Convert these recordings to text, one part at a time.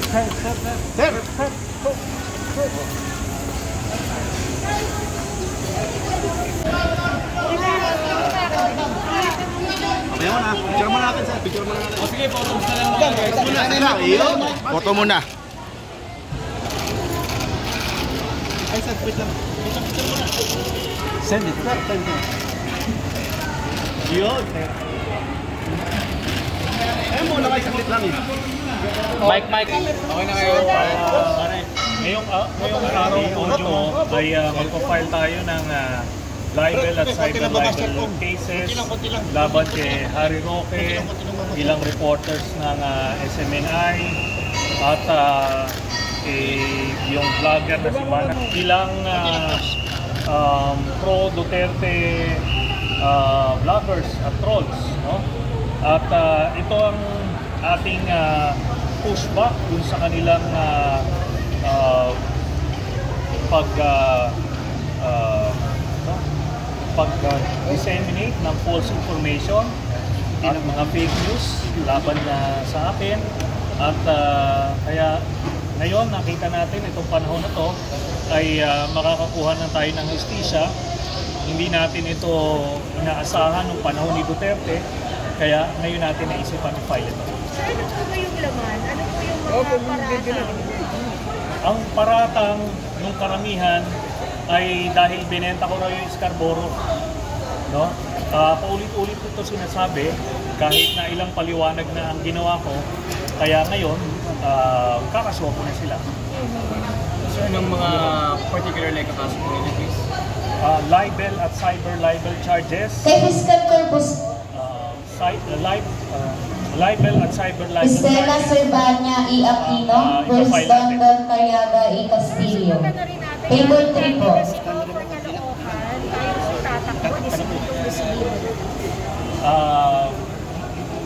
Mamaya mo na. Picture mo natin, sir. Picture mo natin. O sige, photos na lang muna. Photo muna. Ay, sir, wait lang. Picture mo na. Send it, sir. Send it. Yun. Eh, muna kayo saglit lang eh. Mike. Okay na kayo. Ngayong araw audio mo ay magpa-file tayo ng libel at cyber libel cases laban kay Harry Roque, ilang reporters ng SMNI at yung vlogger na si Bana, ilang pro-Duterte vloggers at trolls, no? At ito ang ating pushback dun sa kanilang pag-disseminate ng false information at mga fake news laban sa akin. At kaya ngayon nakita natin itong panahon na to ay makakakuha na tayo ng justisya. Hindi natin ito inaasahan nung panahon ni Duterte, kaya ngayon natin naisipan i-file ito. Sir, ano po ba yung laman? Ano po yung mga paratang? Ang paratang ng karamihan ay dahil binenta ko raw yung Scarborough, no? Paulit-ulit ito sinasabi kahit na ilang paliwanag na ang ginawa ko, kaya ngayon kakasuha ko na sila. Sir, ng mga particular like kaso po ninyo, please? Libel at cyber libel charges. Kay Fiscal Corpus. Libel at cyber libel Estela charges. Cervania E. Aquino versus Don Carriaga E. Castillo. Table 3 po. Kasi po for Caloocan, tayo si tatakbo, disipitong disilibo.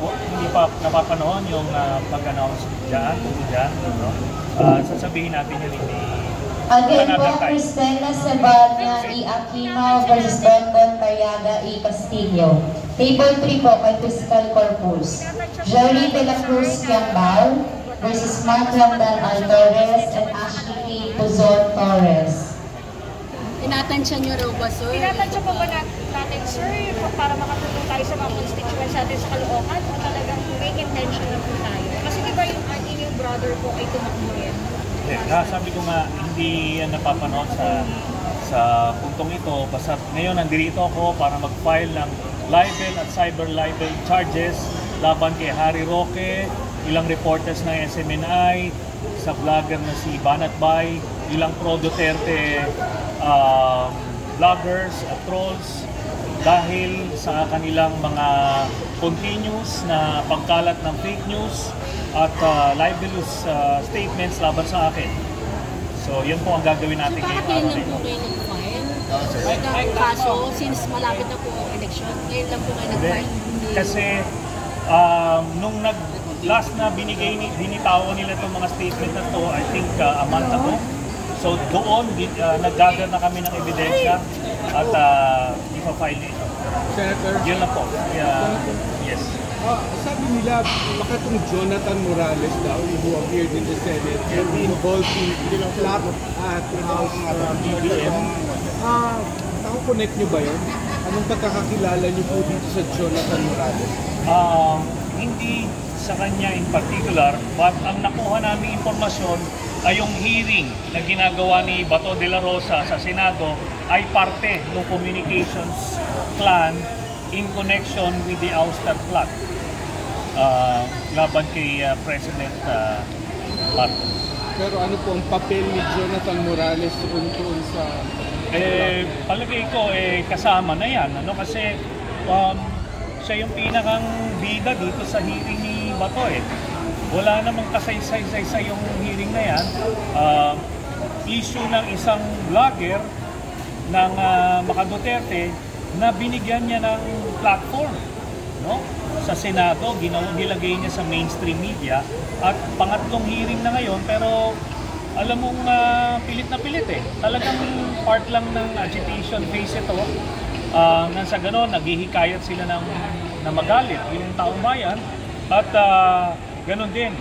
Hindi pa napapanood yung pag-announce dyan, no? Sasabihin natin yun hindi. Again po, Cristela Cervania E. Aquino versus Don Carriaga E. Castillo. Table 3 po kay Fiscal Corpus. Jerry de la Cruz Kiambao versus Mark Ramdan Al Torres and Ashley Puzon Torres. Tinatansya niyo raw ba, sir? Tinatansya po ba natin, sir, para makatulong tayo sa mga constituents natin sa Caloocan o talagang may intention na po tayo? Kasi diba yung brother ko ay tumakbo rin? Sabi ko nga, hindi yan napapanood sa puntong ito. Basta ngayon nandito ako para mag-file ng libel at cyber libel charges laban kay Harry Roque, ilang reporters ng SMNI, sa vlogger na si Banat Bay, ilang pro-Duterte vloggers at trolls dahil sa kanilang mga continuous na pagkalat ng fake news at libelous statements laban sa akin. So, yun po ang gagawin natin Bakit ngayon. lang po kayo nag-file? Ng kaso, since malapit na po ang election, ngayon lang po kayo nag-file? Kasi nung last na binitawan nila itong mga statement na to, I think a month ago. So doon, nag-gather na kami ng ebidensya at ipa-file nito. Senator? Yun lang po. Yes. Sabi nila, baka itong Jonathan Morales daw, who appeared in the Senate, and involved in plot at House BBM. Nakakonect nyo ba yun? Anong pagkakakilala nyo po dito sa Jonathan Morales? Hindi sa kanya in particular, but ang nakuha namin informasyon ay yung hearing na ginagawa ni Bato de la Rosa sa Senado ay parte ng communications plan in connection with the ouster plot laban kay President Marcos. Pero ano po ang papel ni Jonathan Morales doon sa... Palagay ko kasama na yan, ano, kasi siya yung pinakang bida dito sa hearing ni Bato Wala namang kasaysay-saysay yung hearing na yan. Issue ng isang vlogger ng Maka Duterte na binigyan niya ng platform, no? Sa Senado, nilagay niya sa mainstream media at pangatlong hearing na ngayon, pero alam mong pilit na pilit Talagang part lang ng agitation phase ito. Nang sa ganon, naghihikayat sila na magalit yung taong bayan at ganon din.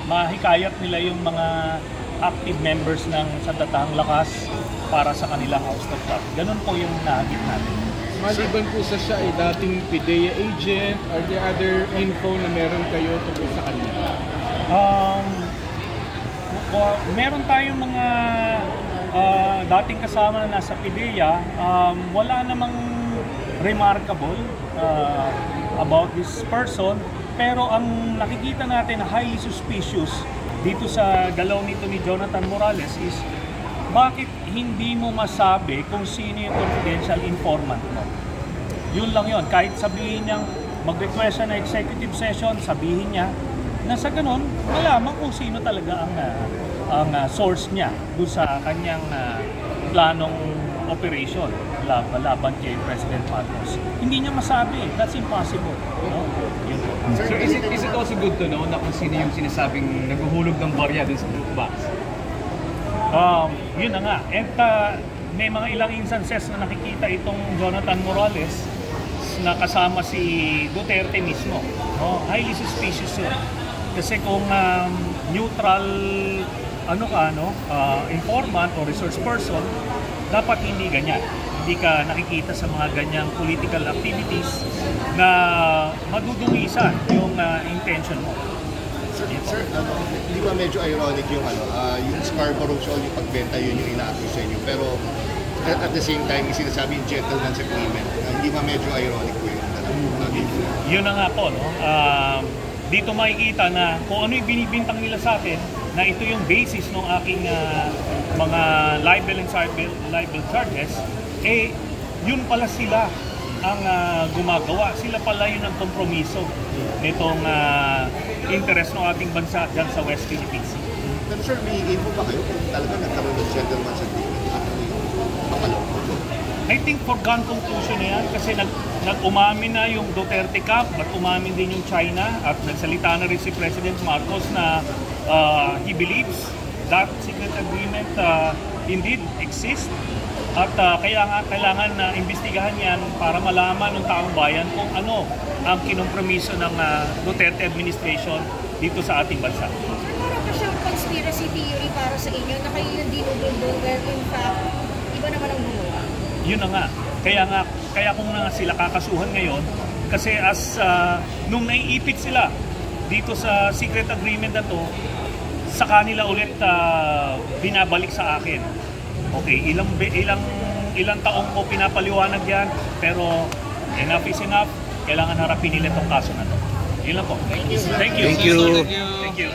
mahikayat nila yung mga active members ng Sandatahang Lakas para sa kanilang ousted club. Ganun po yung nahagit natin. Maliban po sa siya ay dating PIDEA agent, are there other info na meron kayo tungkol sa kanila? Meron tayong mga dating kasama na nasa PIDEA. Wala namang remarkable about this person, pero ang nakikita natin na highly suspicious dito sa galaw nito ni Jonathan Morales is bakit hindi mo masabi kung sino yung confidential informant mo. Yun lang yun. Kahit sabihin niyang mag-request siya na executive session, sabihin niya na sa ganun, malaman kung sino talaga ang source niya doon sa kanyang planong operation laban kay President Marcos. Hindi niya masabi. That's impossible. No? Yun po. Sir, is it also good to know na kung sino yung sinasabing naghuhulog ng barya dun sa blue box? Yun na nga. And may mga ilang instances na nakikita itong Jonathan Morales na kasama si Duterte mismo. No? Highly suspicious yun. Kasi kung neutral informant o resource person, dapat hindi ganyan. Hindi ka nakikita sa mga ganyang political activities na madudungisan yung intention mo. Sir, hindi ba medyo ironic yung yung Scarborough Shoal, yung pagbenta, yun yung ina-accuse sa inyo, pero at the same time, yung sinasabi yung gentleman's agreement, hindi ba medyo ironic po yun? Yun na nga po, no? Dito makikita na kung ano yung binibintang nila sa atin, na ito yung basis ng aking mga libel and libel charges, yun pala sila ang gumagawa. Sila pala yun ang kompromiso nitong interest ng ating bansa dyan sa West Philippine Sea. Pero sir, may info ba kayo kung talaga nagkaroon ng gentleman's agreement? I think foregone conclusion na yan kasi nag-umamin na yung Duterte camp at umamin din yung China at nagsalita na rin si President Marcos na he believes that secret agreement indeed exists at kaya nga kailangan na imbestigahan yan para malaman ng taong bayan kung ano ang kinompromiso ng Duterte administration dito sa ating bansa. Parang pa siyang conspiracy theory para sa inyo na kayo yung dinudundong when in fact, iba naman ang gumawa. Yun na nga. Kaya kung na sila kakasuhan ngayon kasi nung naiipit sila dito sa secret agreement na to, sa kanila ulit binabalik sa akin. Okay, ilang taong ko pinapaliwanag yan, pero enough is enough. Kailangan harapin nila itong kaso na to. Yun lang po. Thank you. Thank you. Thank you.